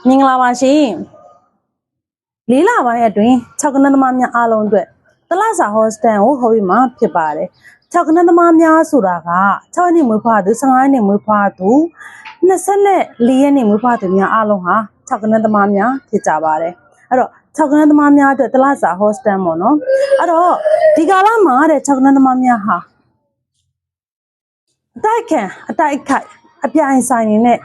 မင်္ဂလာပါရှင်လေးလပိုင်းအတွင်း6ကနသမားများအားလုံးအတွက်တလစာဟောစတန်ကိုဟောပြီးမှဖြစ်ပါတယ်6ကနသမားများဆိုတာက6ရက်နေ့မွေးဖွားသူ15ရက်နေ့မွေးဖွားသူ24ရက်နေ့မွေးဖွားသူများအားလုံးဟာ6ကနသမားများဖြစ်ကြပါတယ်အဲ့တော့6ကနသမားများအတွက်တလစာဟောစတန်ပေါ့နော်အဲ့တော့ဒီကာလမှာတဲ့6ကနသမားများဟာအတိုက်ခိုက်အပြိုင်ဆိုင်နေနဲ့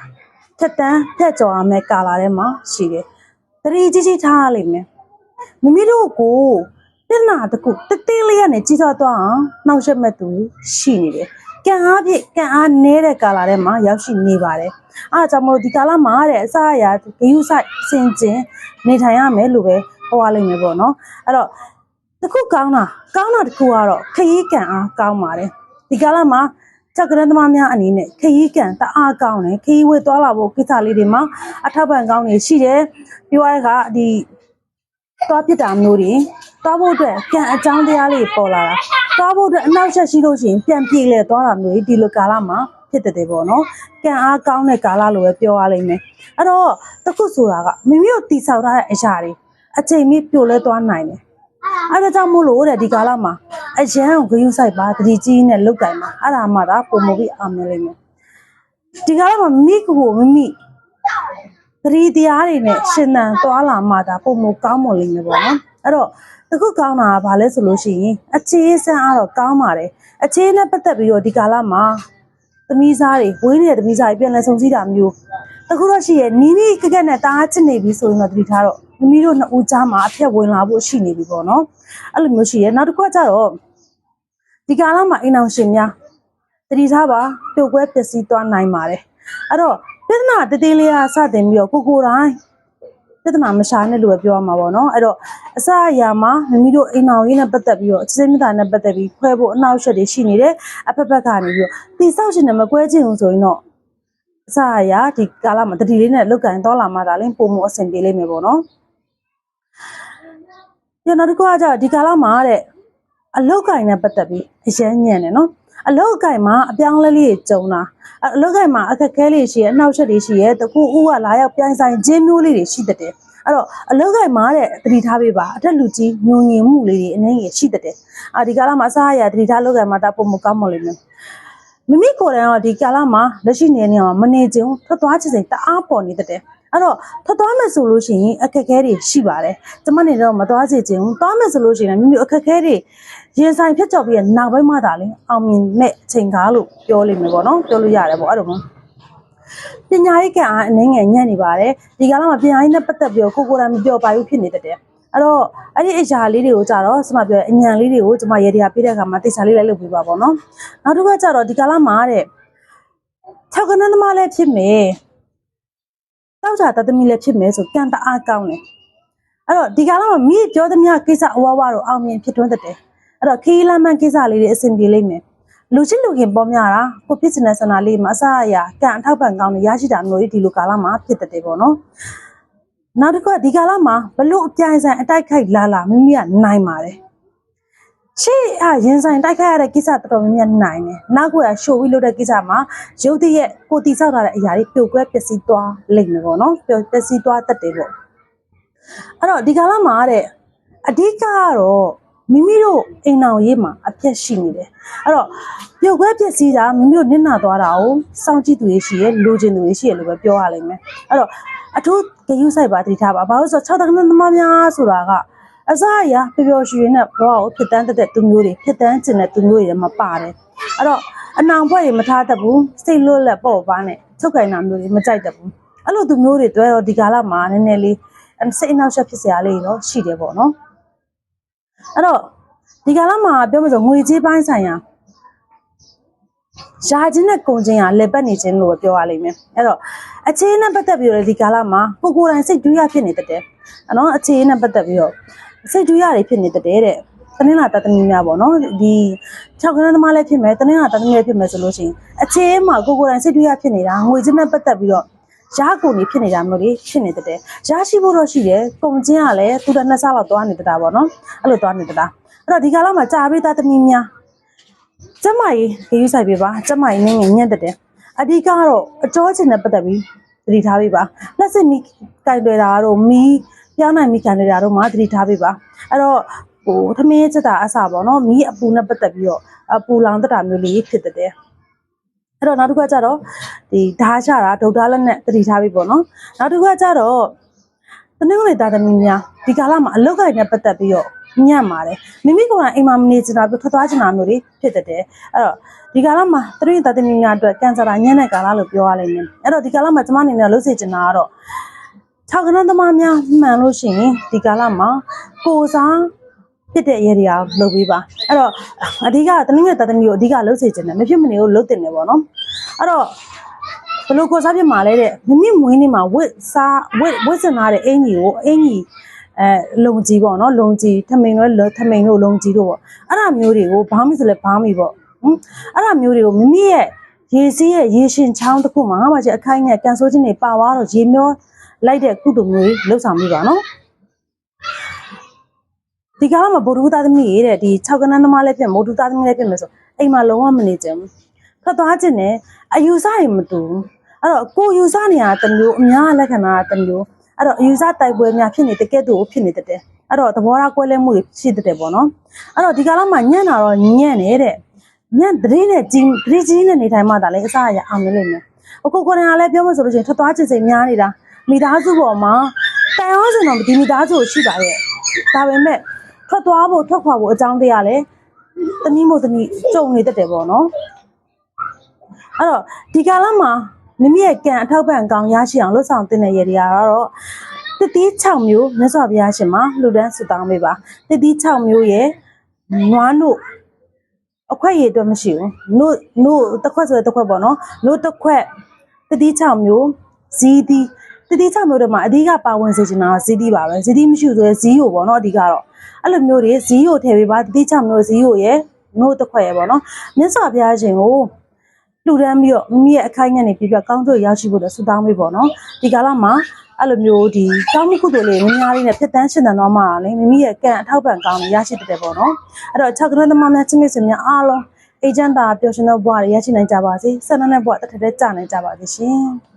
ထက်တန်းဖြတ်ကျော်ရမယ့်ကာလထဲမှာရှိတယ်။တတိကြီးထားရလိမ့်မယ်။မိမိတို့ကိုပြဿနာတခုတင်းလေးကနေကြီးစားသွားအောင်နှောက်ယှက်မဲ့သူရှိနေတယ်။ကံအားဖြင့်ကံအားနည်းတဲ့ကာလထဲမှာရောက်ရှိနေပါတယ်။အားကြောင့်မို့ဒီကာလမှာတဲ့အစားအရာဂယုဆိုင်စင်ကျင်နေထိုင်ရမယ်လို့ပဲဟောရလိမ့်မယ်ပေါ့နော်။အဲ့တော့တခုကောင်းတာတခုကတော့ခရီးကံအားကောင်းပါတယ်။ဒီကာလမှာ6ကနသမားများအနေနဲ့ခရီးကံတအားကောင်းတယ်ခရီးဝေးသွားလာဖို့ကိစ္စလေးတွေမှာအထောက်ပံ့ကောင်းနေရှိတယ်ပြောရတာဒီသွားပြစ်တာမျိုးတွေသွားဖို့အတွက်ကံအကြောင်းတရားလေးပေါ်လာတာသွားဖို့အတွက်အနောက်ချက်ရှိလို့ရှိရင်ပြန်ပြေးလဲသွားတာမျိုးဒီလိုကာလမှာဖြစ်တဲ့ပေါ့နော်ကံအားကောင်းတဲ့ကာလလို့ပဲပြောရလိမ့်မယ်အဲ့တော့တခုဆိုတာကမိမိတို့တည်ဆောက်ထားတဲ့အရာတွေအချိန်မီပြိုလဲသွားနိုင်တယ်အဲ့ဒါကြောင့်မို့လို့တဲ့ဒီကာလမှာအရန်ကိုဂယုဆိုင်ပါတတိကြီးနဲ့လုတ်ကင်ပါအဲ့ဒါမှသာပုံမပြီးအောင်မြင်လိမ့်မယ်ဒီကာလမှာမိတတိတရားတွေနဲ့ရှင်သန်သွားလာမှသာပုံမကောင်းမွန်လိမ့်မယ်ပေါ့နော်အဲ့တော့တခုကောင်းတာကဘာလဲဆိုလို့ရှိရင်အခြေစမ်းအားတော့ကောင်းပါတယ်အခြေနဲ့ပတ်သက်ပြီးတော့ဒီကာလမှာသမီးစားတွေဝေးနေတဲ့သမီးစားတွေပြန်လဲဆုံစည်းတာမျိုးတခုတော့ရှိရဲ့နီးနီးကက်ကက်နဲ့တားချစ်နေပြီဆိုရင်တော့တတိထားတော့မိမိတို့နှစ်ဦးကြားမှာအဖက်ဝင်လာဖို့ရှိနေပြီပေါ့နော်အဲ့လိုမျိုးရှိရဲ့နောက်တစ်ခုကကြတော့ဒီကာလမှာအိမ်အောင်ရှင်များတတိထားပါပြုတ်ကွဲပျက်စီးသွားနိုင်ပါတယ်အဲ့တော့ပြဿနာတသေးလေးကစတင်ပြီးတော့ကိုတိုင်းပြဿနာမရှာနဲ့လို့ပဲပြောရမှာပေါ့နော်အဲ့တော့အစအရာမှာမိမိတို့အိမ်အောင်ရေးနဲ့ပတ်သက်ပြီးတော့စိတ်မြတ်တာနဲ့ပတ်သက်ပြီးခွဲဖို့အနောက်ရှက်တွေရှိနေတယ်အဖက်ဖက်ကနေပြီးတော့တိဆောက်ရှင်နဲ့မကွဲချင်ဘူးဆိုရင်တော့အစအရာဒီကာလမှာတတိလေးနဲ့လုတ်ကန်သွားလာမှသာလင်းပုံမအဆင်ပြေလိမ့်မယ်ပေါ့နော်ပြန်နောက်တစ်ခုကကြတော့ဒီကာလမှာတဲ့အလုတ်ကင်နဲ့ပတ်သက်ပြီးအရန်ညံ့တယ်နော်အလုတ်ကင်မှာအပြောင်းလဲလေးကြုံတာအလုတ်ကင်မှာအခက်ခဲလေးရှိရဲ့အနှောက်အယှက်တွေရှိရဲ့တခုဦးကလာရောက်ပြိုင်ဆိုင်ခြင်းမျိုးလေးတွေရှိတတ်တယ်အဲ့တော့အလုတ်ကင်မှာတဲ့တတိထားပေးပါအထက်လူကြီးညုံညင်မှုလေးတွေအနေငယ်ရှိတတ်တယ်ဒီကာလမှာအစားအရာတတိထားလုတ်ကင်မှာတာပုံမကောင်းမလို့မိမိကိုယ်တိုင်တော့ဒီကာလမှာလက်ရှိနေနေအောင်မနေခြင်းထွက်သွားခြင်းစိတ်တအားပေါ်နေတတ်တယ်အဲ့တော့ထွက်သွားမယ်ဆိုလို့ရှိရင်အခက်အခဲတွေရှိပါတယ်ကျမနေတော့မသွားစေချင်ဘူးသွားမယ်ဆိုလို့ရှိရင်မိမိအခက်အခဲတွေရင်ဆိုင်ဖြတ်ကျော်ပြီးနောက်ပိုင်းမှသာလေအောင်မြင်မဲ့အချိန်ကားလို့ပြောလိမ့်မယ်ပေါ့နော်ပြောလို့ရတယ်ပေါ့အဲ့လိုမျိုးပညာရေးကံအားအနေငယ်ညံ့နေပါတယ်ဒီကာလမှာပညာရေးနဲ့ပတ်သက်ပြီးကိုယ်တိုင်မပြောပါဘူးဖြစ်နေတတ်တယ်အဲ့တော့အဲ့ဒီအရာလေးတွေကိုကြတော့ကျွန်မပြောအညံလေးတွေကိုကျွန်မရေတရားပြတဲ့အခါမှာတိကျလေးလိုက်လုပ်ပေးပါပေါ့နော်နောက်တစ်ခါကျတော့ဒီကာလမှာတဲ့6ကနန်းသမားလည်းဖြစ်မယ်တောက်ကြတသမီလည်းဖြစ်မယ်ဆိုကံတအားကောင်းတယ်အဲ့တော့ဒီကာလမှာမိပြောသမျှကိစ္စအဝဝတော့အောင်မြင်ဖြစ်ထွန်းတတ်တယ်အဲ့တော့ခီးလမ်းမှန်ကိစ္စလေးတွေအဆင်ပြေလိမ့်မယ်လူချင်းလူခင်ပေါ်များတာကိုဖြစ်နေတဲ့ဆန္ဒလေးမှာအစအရာကံအထောက်ပံ့ကောင်းနေရရှိတာမျိုးဒီလိုကာလမှာဖြစ်တတ်တယ်ပေါ့နော်နောက်တစ်ခုကဒီကာလမှာဘလို့အပြိုင်ဆိုင်အတိုက်ခိုက်လာမိမိကနိုင်ပါတယ်ရှေ့ရင်ဆိုင်တိုက်ခိုက်ရတဲ့ကိစ္စတော်တော်များများနိုင်တယ်နောက်ကရှိုးပြီးလုပ်တဲ့ကိစ္စမှာရုပ်တရက်ကိုတိဆောက်ထားတဲ့အရာတွေပြုတ်ကွဲပျက်စီးသွားလိမ့်မယ်ပေါ့နော်ပျက်စီးသွားတတ်တယ်ပေါ့အဲ့တော့ဒီကာလမှာတဲ့အဓိကကတော့မိမိတို့အိမ်အောင်ရေးမှာအပြက်ရှိနေတယ်အဲ့တော့ပြုတ်ကွဲပျက်စီးတာမိမိတို့နစ်နာသွားတာကိုစောင့်ကြည့်သူတွေရှိရလိုချင်သူတွေရှိရလို့ပဲပြောရလိမ့်မယ်အဲ့တော့အထူးဂယုစိုက်ပါတတိထားပါဘာလို့ဆိုတော့6တက္ကသိုလ်သမားများဆိုတာကအစအရာပျော်ရွှင်နဲ့ဘောကိုဖြစ်တန်းတဲ့သူမျိုးတွေဖြစ်တန်းကျင်တဲ့သူမျိုးတွေမှာပါတယ်အဲ့တော့အနောင်ဘွဲ့တွေမထားတတ်ဘူးစိတ်လွတ်လက်ပေါ့ပါနဲ့ချုပ်ကင်တာမျိုးတွေမကြိုက်တတ်ဘူးအဲ့လိုသူမျိုးတွေတွဲတော့ဒီကာလမှာနည်းနည်းလေးစိတ်အနှောက်အယှက်ဖြစ်စရာလေးတော့ရှိတယ်ပေါ့နော်အဲ့တော့ဒီကာလမှာပြောမှဆိုငွေကြေးပိုင်းဆိုင်ရာရှားခြင်းနဲ့ကုန်ခြင်းဟာလက်ပတ်နေခြင်းလို့ပြောရလိမ့်မယ်အဲ့တော့အခြေအနေနဲ့ပတ်သက်ပြီးတော့ဒီကာလမှာကိုယ်တိုင်စိတ်တွေးရဖြစ်နေတတ်တယ်နော်အခြေအနေနဲ့ပတ်သက်ပြီးတော့စိတ်တွေးရတွေဖြစ်နေတတ်တယ်တဲ့တနင်္လာတသမီးများပေါ့နော်ဒီ6ကနန်းသမားလည်းဖြစ်မယ်တနင်္လာတသမီးလည်းဖြစ်မယ်ဆိုလို့ရှိရင်အခြေအနေမှာကိုယ်တိုင်စိတ်တွေးရဖြစ်နေတာငွေခြင်းနဲ့ပတ်သက်ပြီးတော့ရကုန်နေဖြစ်နေတာမျိုးတွေဖြစ်နေတတ်တယ်ရရှိဖို့တော့ရှိတယ်ကုန်ခြင်းကလည်းသူတစ်နှစ်ဆလောက်သွားနေတတ်တာပေါ့နော်အဲ့လိုသွားနေတတ်တာအဲ့တော့ဒီကာလမှာကြာပြီးသားသမီးများကျမကြီးဂရုစိုက်ပေးပါကျမကြီးနည်းငယ်ညံ့တတ်တယ်အဓိကတော့အကျော်ချင်တဲ့ပတ်သက်ပြီး သတိထားပေးပါလက်စစ်မီကြိုက်တွေ့တာတော့မီပြောင်းနိုင်မီခံနေတာတော့မှသတိထားပေးပါအဲ့တော့ဟိုသမင်းချက်တာအစားပေါ့နော်မီအပူနဲ့ပတ်သက်ပြီးတော့အပူလောင်တတာမျိုးလေးဖြစ်တဲ့အဲ့တော့နောက်တစ်ခါကျတော့ဒီဓာတ်ချတာဒုတ်သားလက်နဲ့သတိထားပေးပေါ့နော်နောက်တစ်ခါကျတော့တနင်္ဂနွေသားသမီးများဒီကာလမှာအလုတ်ကိုက်နဲ့ပတ်သက်ပြီးတော့ညံ့ပါတယ်မိမိကိုယ်တိုင်အိမ်မှာမနေချင်တာပြီးထွက်သွားချင်တာမျိုးတွေဖြစ်တဲ့အဲ့တော့ဒီကာလမှာတနင်္ဂနွေသားသမီးများအတွက်ကန်ဆာတာညံ့တဲ့ကာလလို့ပြောရလိမ့်မယ်အဲ့တော့ဒီကာလမှာကျမအနေနဲ့လှုပ်စေချင်တာကတော့6 ကနန်းသမားများမှန်လို့ရှိရင်ဒီကာလမှာကိုစားဖြစ်တဲ့အရေးတွေအောင်လုပ်ပေးပါအဲ့တော့အဓိကတနင်္ဂနွေသားသမီးကိုအဓိကလှုပ်စေချင်တယ်မဖြစ်မနေကိုလှုပ်တင်တယ်ပေါ့နော်အဲ့တော့ဘယ်လိုကိုစားဖြစ်မှာလဲတဲ့မိမိမွေးနေ့မှာဝစ်စင်လာတဲ့အင်ကြီးကိုအင်ကြီးလုံကြီးပေါ့နော်လုံကြီးထမိန်တို့ထမိန်တို့လုံကြီးတို့ပေါ့အဲ့ဒါမျိုးတွေကိုဘာမှမဆိုလဲဘာမှမပေါ့အဲ့ဒါမျိုးတွေကိုမိမိရဲ့ရေစီးရဲ့ရေရှင်ချောင်းတစ်ခုမှာမှကျအခိုင်နဲ့ကန်ဆိုးခြင်းတွေပါသွားတော့ရေမျောလိုက်တဲ့ကုသိုလ်မျိုးတွေလှုပ်ဆောင်မိပါနော်ဒီကားမှာဗုဒ္ဓသားသမီးတဲ့ဒီ6 ကနန်းသမားလည်းဖြစ်ဗုဒ္ဓသားသမီးလည်းဖြစ်မယ်ဆိုအိမ်မှာလုံးဝမနေကြဘူးထွက်သွားခြင်းနဲ့အယူဆတွေမတူအဲ့တော့ကိုယူဆနေရတဲ့မျိုးအများလက္ခဏာတဲ့မျိုးအဲ့တော့အယူဆတိုက်ပွဲများဖြစ်နေတဲ့ကဲ့သို့ဖြစ်နေတဲ့အဲ့တော့သဘောထားကွဲလဲမှုတွေရှိတဲ့ပေါ့နော်အဲ့တော့ဒီကာလမှာညံ့တာတော့ညံ့နေတဲ့ညံ့တရေနဲ့ကြီးနဲ့နေထိုင်မှသာလေအစားရအောင်လို့လိမ့်မယ်အခုကိုယ်တိုင်ကလည်းပြောမှဆိုလို့ရှိရင်ထွက်သွားခြင်းစိတ်များနေတာမိသားစုပေါ်မှာတိုင်အောင်စင်တော့ဒီမိသားစုကိုရှိပါရဲ့ဒါပေမဲ့ထွက်သွားဖို့ထွက်ခွာဖို့အကြောင်းတရားလဲတနည်းမို့တနည်းကြုံနေတတ်တယ်ပေါ့နော်အဲ့တော့ဒီကာလမှာမိမိရဲ့ကံအထောက်ပံ့ကောင်းရရှိအောင်လှုပ်ဆောင်တင်တဲ့ရည်တွေကတော့တတိ6မျိုးမြတ်စွာဘုရားရှင်မှာလှူဒန်းဆုတောင်းပေးပါတတိ6မျိုးရဲ့နွားနို့အခွက်ရည်တော့မရှိဘူးနို့တစ်ခွက်ဆိုတဲ့တစ်ခွက်ပေါ့နော်နို့တစ်ခွက်တတိ6မျိုးဇီးသီးတတိ6မျိုးတွေမှာအဓိကပါဝင်စေချင်တာဇီးသီးပါပဲဇီးသီးမရှိဆိုရင်ဇီးကိုပေါ့နော်အဓိကတော့အဲ့လိုမျိုးတွေဇီးကိုထည့်ပေးပါတတိ6မျိုးဇီးကိုရဲ့နို့တစ်ခွက်ရပေါ့နော်မြတ်စွာဘုရားရှင်ကိုလှူဒန်းပြီးတော့မိမိရဲ့အခိုင်အငယ်နေပြပြကောင်းကျိုးရရှိဖို့လည်းဆုတောင်းပေးပေါ့နော်ဒီကာလမှာအဲ့လိုမျိုးဒီကောင်းမှုကုသိုလ်လေးများများလေးနဲ့ဖြစ်တန်းရှင်တန်တော့မှလည်းမိမိရဲ့ကံအထောက်ပံ့ကောင်းရရှိတဲ့ပေါ့နော်အဲ့တော့6 ကနန်းသမားများချင်းမိတ်ဆွေများအားလုံးအေဂျင့်တာပျော်ရွှင်သောဘဝတွေရရှိနိုင်ကြပါစေဆက်နွယ်တဲ့ဘဝတစ်ထက်တည်းကြာနိုင်ကြပါစေရှင်